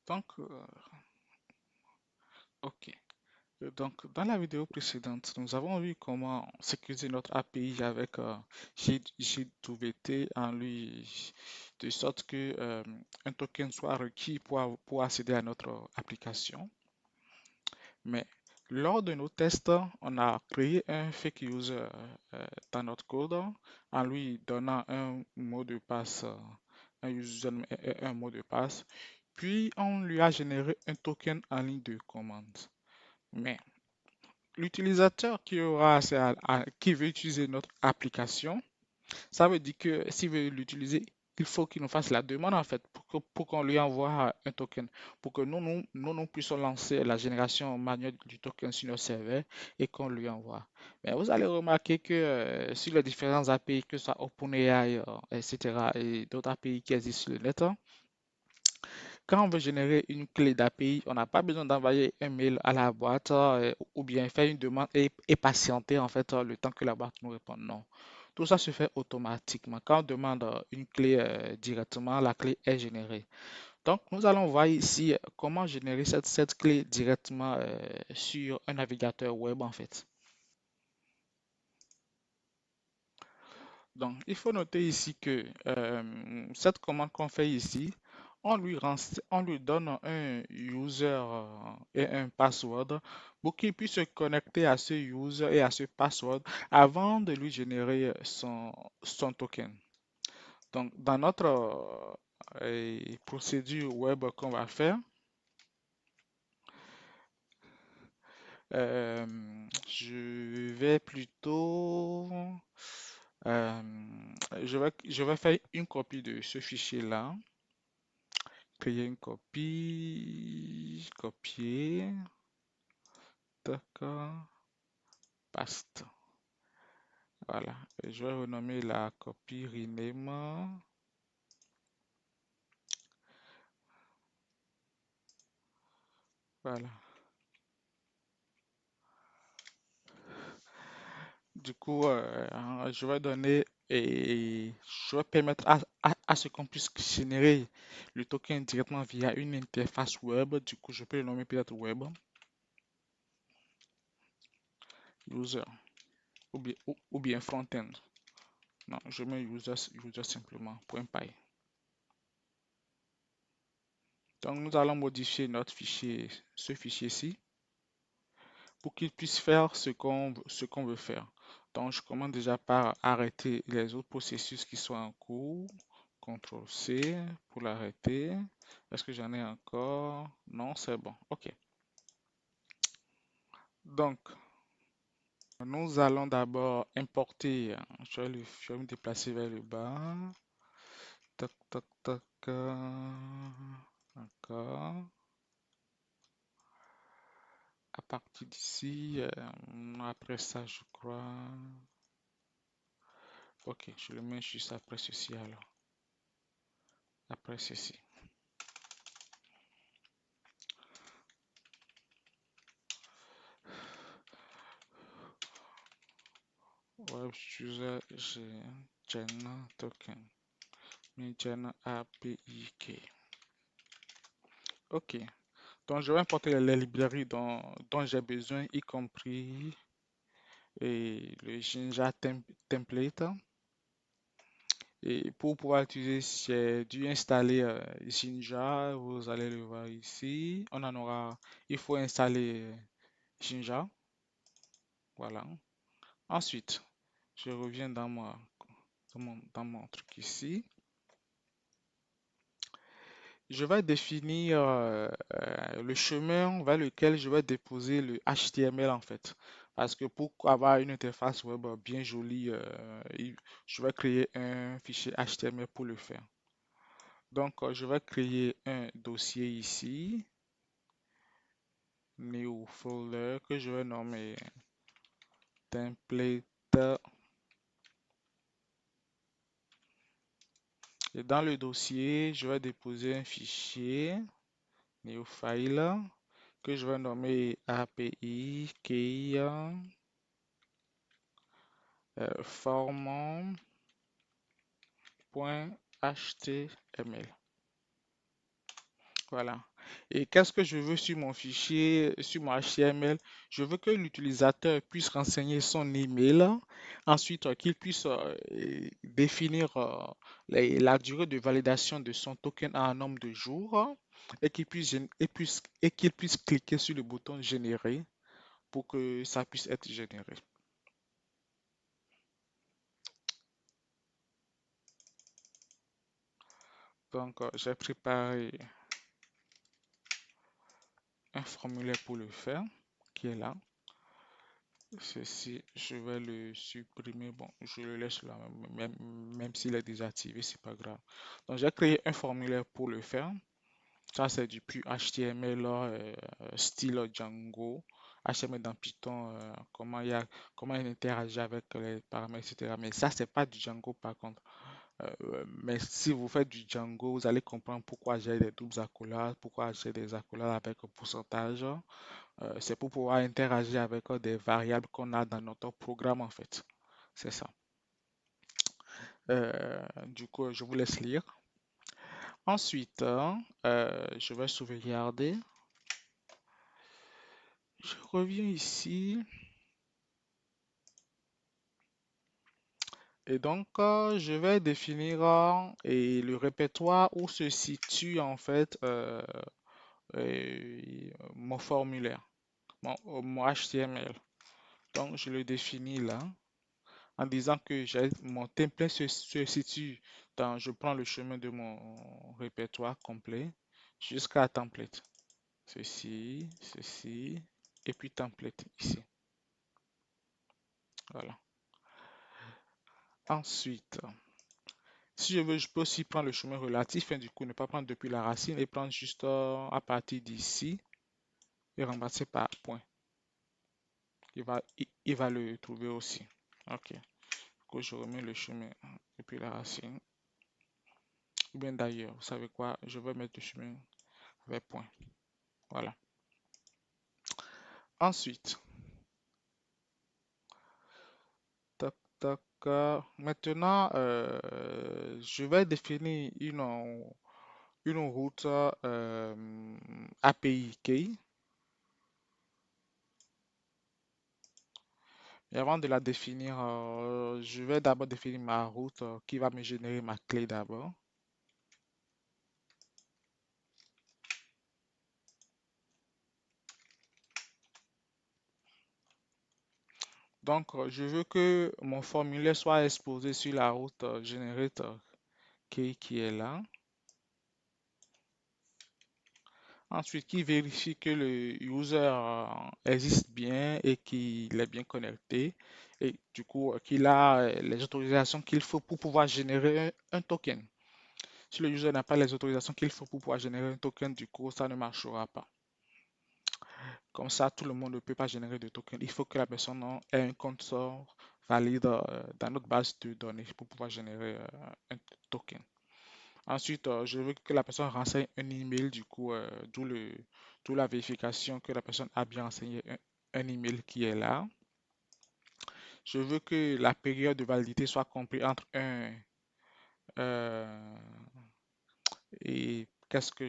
Donc, ok. Donc, dans la vidéo précédente, nous avons vu comment sécuriser notre API avec JWT en lui, de sorte que un token soit requis pour accéder à notre application. Mais lors de nos tests, on a créé un fake user dans notre code en lui donnant un mot de passe, un username et un mot de passe. Puis on lui a généré un token en ligne de commande. Mais l'utilisateur qui aura qui veut utiliser notre application, ça veut dire que s'il veut l'utiliser, il faut qu'il nous fasse la demande en fait pour qu'on lui envoie un token, pour que nous puissions lancer la génération manuelle du token sur notre serveur et qu'on lui envoie. Mais vous allez remarquer que sur les différents API, que ce soit OpenAI, etc., et d'autres API qui existent sur le net, hein, quand on veut générer une clé d'API, on n'a pas besoin d'envoyer un mail à la boîte ou bien faire une demande et patienter en fait le temps que la boîte nous réponde. Non. Tout ça se fait automatiquement. Quand on demande une clé directement, la clé est générée. Donc, nous allons voir ici comment générer cette clé directement sur un navigateur web en fait. Donc, il faut noter ici que cette commande qu'on fait ici, on lui donne un user et un password pour qu'il puisse se connecter à ce user et à ce password avant de lui générer son token. Donc, dans notre procédure web qu'on va faire, euh, je vais plutôt, euh, je vais faire une copie de ce fichier-là. Créer une copie, copier, d'accord, paste. Voilà, et je vais renommer la copie rename. Voilà. Du coup, je vais donner et je vais permettre à ce qu'on puisse générer le token directement via une interface web. Du coup, je peux le nommer peut-être web user ou bien front-end. Non, je mets user simplement, point .py. Donc, nous allons modifier notre fichier, ce fichier-ci, pour qu'il puisse faire ce qu'on veut faire. Donc, je commence déjà par arrêter les autres processus qui sont en cours. CTRL-C pour l'arrêter. Est-ce que j'en ai encore? Non, c'est bon. OK. Donc, nous allons d'abord importer. Je vais me déplacer vers le bas. Tac, tac, tac. Encore. À partir d'ici, après ça, je crois. Ok, je le mets juste après ceci alors. Après ceci. Web user gen token. Gen API. Ok. Donc je vais importer les librairies dont j'ai besoin, y compris le Jinja template. Et pour pouvoir utiliser, j'ai dû installer Jinja. Vous allez le voir ici. Il faut installer Jinja. Voilà. Ensuite, je reviens dans mon truc ici. Je vais définir le chemin vers lequel je vais déposer le HTML en fait. Parce que pour avoir une interface web bien jolie, je vais créer un fichier HTML pour le faire. Donc, je vais créer un dossier ici, new folder, que je vais nommer template. Et dans le dossier, je vais déposer un fichier, new file, que je vais nommer API key form.html. Voilà. Et qu'est-ce que je veux sur mon fichier, sur mon HTML? Je veux que l'utilisateur puisse renseigner son email, ensuite qu'il puisse définir la durée de validation de son token en un nombre de jours et qu'il puisse cliquer sur le bouton générer pour que ça puisse être généré. Donc, j'ai préparé un formulaire pour le faire qui est là. Ceci, je vais le supprimer. Bon, je le laisse là, même s'il est désactivé, c'est pas grave. Donc, j'ai créé un formulaire pour le faire. Ça, c'est du pur HTML, style Django. HTML dans Python, comment il interagit avec les paramètres, etc. Mais ça, c'est pas du Django par contre. Mais si vous faites du Django, vous allez comprendre pourquoi j'ai des doubles accolades, pourquoi j'ai des accolades avec un pourcentage. C'est pour pouvoir interagir avec des variables qu'on a dans notre programme en fait. C'est ça. Du coup, je vous laisse lire. Ensuite, je vais sauvegarder. Je reviens ici. Et donc, je vais définir et le répertoire où se situe en fait mon formulaire, mon HTML. Donc, je le définis là en disant que mon template se situe je prends le chemin de mon répertoire complet jusqu'à template. Ceci, et puis template ici. Voilà. Ensuite, si je veux, je peux aussi prendre le chemin relatif, du coup, ne pas prendre depuis la racine et prendre juste à partir d'ici et remplacer par point. Il va le trouver aussi. Ok. Du coup, je remets le chemin depuis la racine. Ou bien d'ailleurs, vous savez quoi? Je vais mettre le chemin avec point. Voilà. Ensuite, tac, tac, maintenant, je vais définir une route API key. Et avant de la définir, je vais d'abord définir ma route qui va me générer ma clé d'abord. Donc, je veux que mon formulaire soit exposé sur la route generate key qui est là. Ensuite, qui vérifie que le user existe bien et qu'il est bien connecté et du coup qu'il a les autorisations qu'il faut pour pouvoir générer un token. Si le user n'a pas les autorisations qu'il faut pour pouvoir générer un token, du coup, ça ne marchera pas. Comme ça, tout le monde ne peut pas générer de token. Il faut que la personne ait un compte sort valide dans notre base de données pour pouvoir générer un token. Ensuite, je veux que la personne renseigne un email, du coup, d'où la vérification que la personne a bien renseigné un email qui est là. Je veux que la période de validité soit comprise entre 1 et qu'est-ce que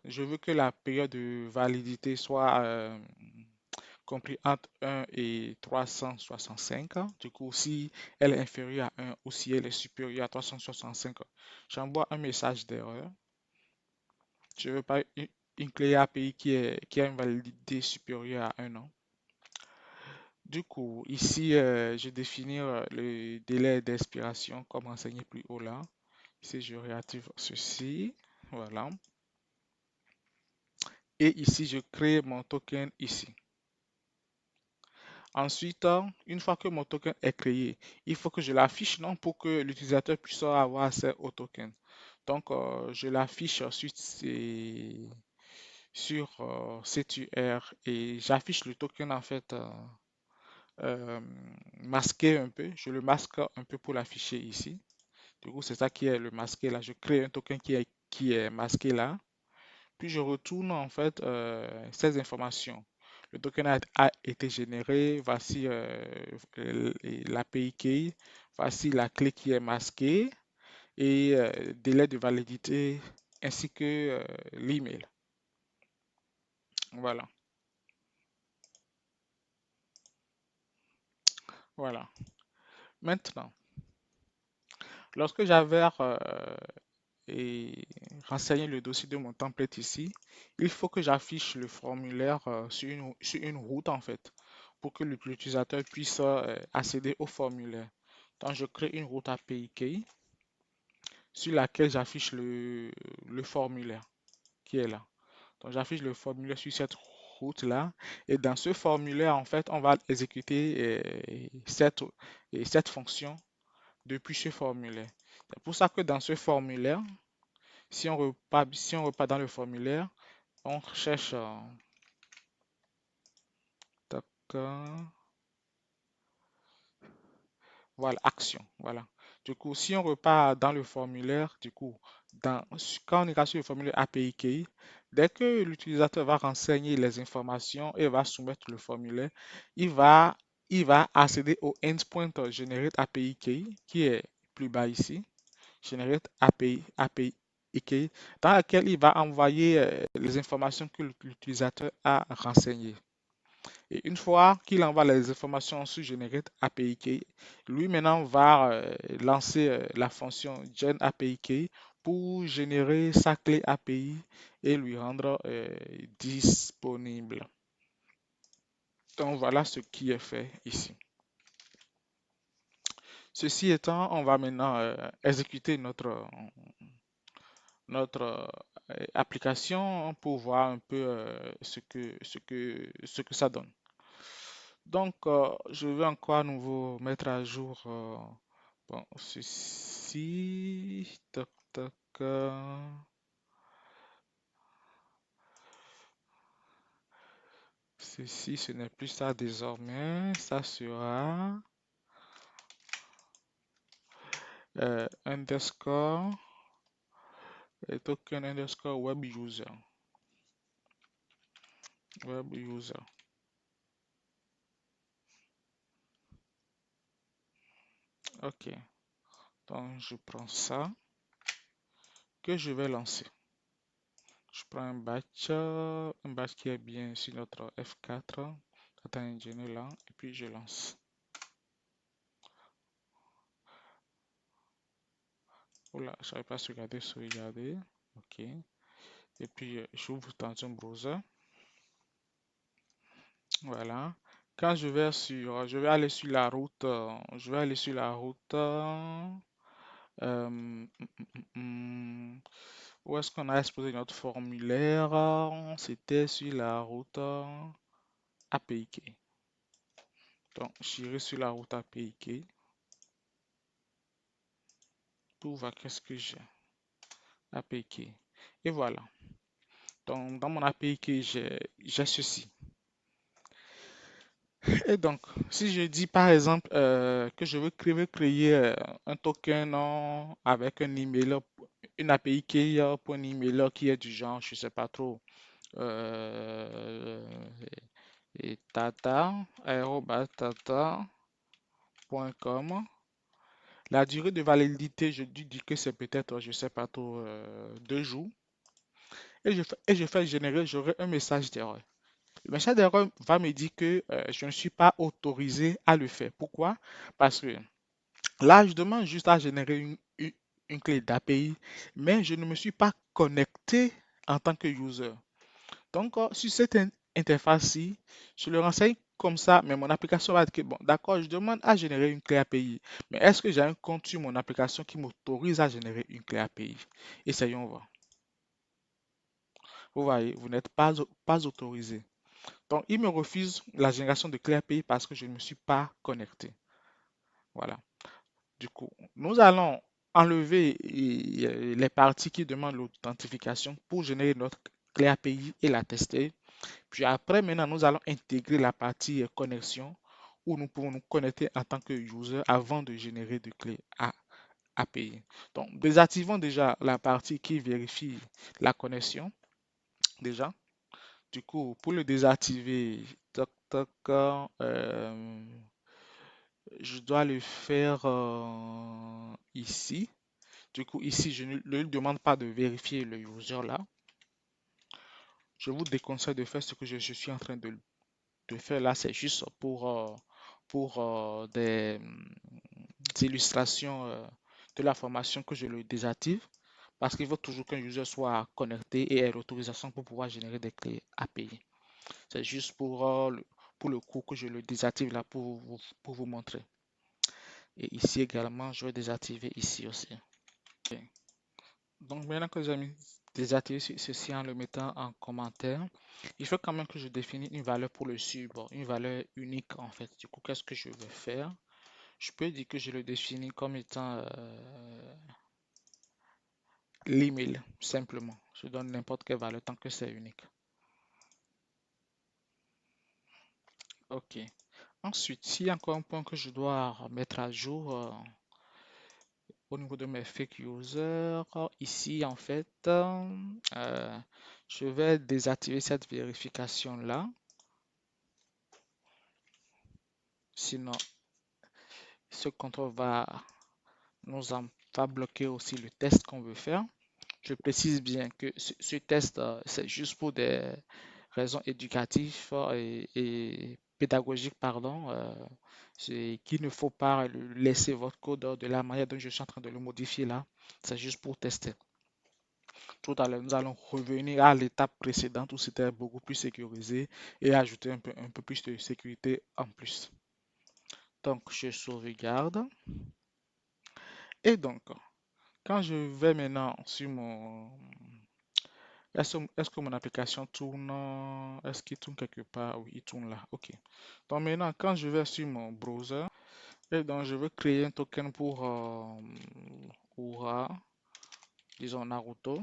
je veux que la période de validité soit compris entre 1 et 365. Du coup, si elle est inférieure à 1 ou si elle est supérieure à 365, j'envoie un message d'erreur. Je ne veux pas une clé API qui a une validité supérieure à 1 an. Du coup, ici, je définis le délai d'expiration comme renseigné plus haut là. Ici, je réactive ceci. Voilà. Et ici, je crée mon token ici. Ensuite, une fois que mon token est créé, il faut que je l'affiche non pour que l'utilisateur puisse avoir accès au token. Donc, je l'affiche ensuite sur CTR et j'affiche le token en fait euh, masqué un peu. Je le masque un peu pour l'afficher ici. Du coup, c'est ça qui est le masqué là. Je crée un token qui est masqué là. Puis je retourne en fait ces informations. Le token a été généré, voici l'API key, voici la clé qui est masquée et délai de validité ainsi que l'email. Voilà, voilà. Maintenant, lorsque j'avais et renseigné le dossier de mon template ici, il faut que j'affiche le formulaire sur une route en fait, pour que l'utilisateur puisse accéder au formulaire. Donc, je crée une route API Key sur laquelle j'affiche le formulaire qui est là. Donc, j'affiche le formulaire sur cette route-là. Et dans ce formulaire, en fait, on va exécuter cette fonction depuis ce formulaire. C'est pour ça que dans ce formulaire, si on repart dans le formulaire, on cherche tac, voilà, action. Voilà. Du coup, si on repart dans le formulaire, du coup, quand on est sur le formulaire API Key, dès que l'utilisateur va renseigner les informations et va soumettre le formulaire, il va, il va accéder au endpoint generate API Key qui est plus bas ici, generate API Key, dans laquelle il va envoyer les informations que l'utilisateur a renseignées. Et une fois qu'il envoie les informations sur Generate API Key, lui maintenant va lancer la fonction Gen API Key pour générer sa clé API et lui rendre disponible. Donc voilà ce qui est fait ici. Ceci étant, on va maintenant exécuter notre application pour voir un peu ce que ça donne. Donc, je vais encore à nouveau mettre à jour bon, ceci. Toc, toc, ceci, ce n'est plus ça désormais. Ça sera underscore token underscore web user. Web user. Ok. Donc, je prends ça que je vais lancer. Je prends un batch qui est bien sur notre F4, data engineer là, et puis je lance. Oula, je n'avais pas sauvegarder. Ok. Et puis, j'ouvre dans un browser. Voilà. Quand je vais aller sur la route, je vais aller sur la route. Où est-ce qu'on a exposé notre formulaire? C'était sur la route API Key. Donc, j'irai sur la route API Key. Pour voir qu'est-ce que j'ai. API Key. Et voilà. Donc, dans mon API Key, j'ai ceci. Et donc, si je dis par exemple que je veux créer un token avec un email, une API pour un email qui est du genre, je sais pas trop, euh, et tata@tata.com. La durée de validité, je dis que c'est peut-être, je sais pas trop, 2 jours. Et je fais générer, j'aurai un message d'erreur. Le message d'erreur va me dire que je ne suis pas autorisé à le faire. Pourquoi? Parce que là, je demande juste à générer une clé d'API, mais je ne me suis pas connecté en tant que user. Donc, sur cette interface-ci, je le renseigne comme ça, mais mon application va dire que, bon, d'accord, je demande à générer une clé API, mais est-ce que j'ai un compte sur mon application qui m'autorise à générer une clé API? Essayons voir. Vous voyez, vous n'êtes pas autorisé. Donc, il me refuse la génération de clé API parce que je ne me suis pas connecté. Voilà. Du coup, nous allons enlever les parties qui demandent l'authentification pour générer notre clé API et la tester. Puis après, maintenant, nous allons intégrer la partie connexion où nous pouvons nous connecter en tant que user avant de générer de clés API. Donc, désactivons déjà la partie qui vérifie la connexion. Déjà. Du coup, pour le désactiver, toc, toc, je dois le faire ici. Du coup, ici, je ne lui demande pas de vérifier le user là. je vous déconseille de faire ce que je suis en train de faire là. C'est juste pour des illustrations de la formation que je le désactive. Parce qu'il faut toujours qu'un user soit connecté et ait l'autorisation pour pouvoir générer des clés API. C'est juste pour le coup que je le désactive là pour vous montrer. Et ici également, je vais désactiver ici aussi. Ok. Donc maintenant que j'ai désactivé ceci en le mettant en commentaire, il faut quand même que je définisse une valeur pour le support, une valeur unique en fait. Du coup, qu'est-ce que je vais faire? Je peux dire que je le définis comme étant l'email, simplement. Je donne n'importe quelle valeur tant que c'est unique. Ok. Ensuite, s'il y a encore un point que je dois mettre à jour au niveau de mes fake users, ici en fait, je vais désactiver cette vérification-là. Sinon, ce contrôle va bloquer aussi le test qu'on veut faire. Je précise bien que ce test, c'est juste pour des raisons éducatives et pédagogiques, pardon. C'est qu'il ne faut pas laisser votre code de la manière dont je suis en train de le modifier là. C'est juste pour tester. Tout à l'heure, nous allons revenir à l'étape précédente où c'était beaucoup plus sécurisé et ajouter un peu plus de sécurité en plus. Donc, je sauvegarde. Et donc, quand je vais maintenant sur mon... Est-ce que mon application tourne? Est-ce qu'il tourne quelque part? Oui, il tourne là. OK. Donc maintenant, quand je vais sur mon browser, et donc je veux créer un token pour Aura, disons Naruto,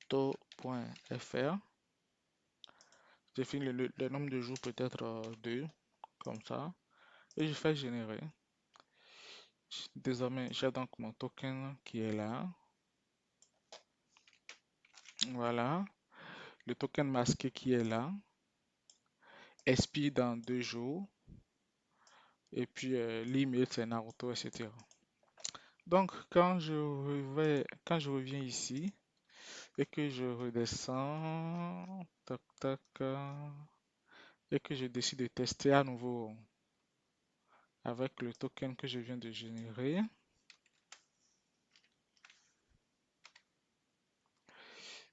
to.fr. Je définis le nombre de jours, peut-être 2, comme ça. Et je fais générer. Désormais, j'ai donc mon token qui est là. Voilà. Le token masqué qui est là. Expire dans 2 jours. Et puis l'email, c'est Naruto, etc. Donc, quand je reviens ici et que je redescends, tac, tac, et que je décide de tester à nouveau avec le token que je viens de générer,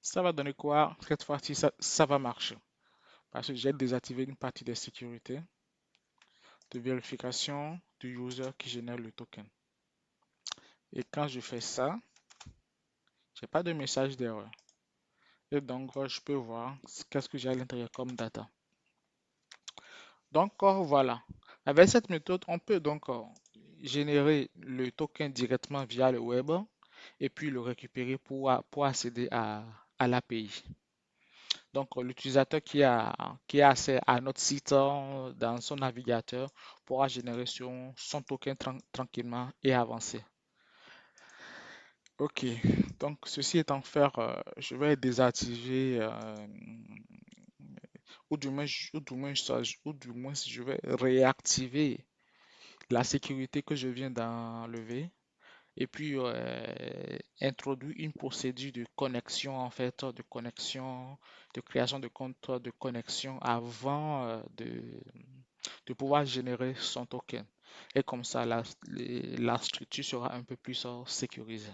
ça va donner quoi? Cette fois-ci, ça va marcher. Parce que j'ai désactivé une partie des sécurités de vérification du user qui génère le token. Et quand je fais ça, j'ai pas de message d'erreur. Et donc, je peux voir qu'est-ce que j'ai à l'intérieur comme data. Donc, voilà. Avec cette méthode, on peut donc générer le token directement via le web et puis le récupérer pour accéder à l'API. Donc, l'utilisateur qui a accès à notre site dans son navigateur pourra générer son token tranquillement et avancer. Ok, donc ceci étant fait, je vais désactiver ou du moins je vais réactiver la sécurité que je viens d'enlever et puis introduire une procédure de connexion en fait, de création de compte de connexion avant de pouvoir générer son token. Et comme ça, la structure sera un peu plus sécurisée.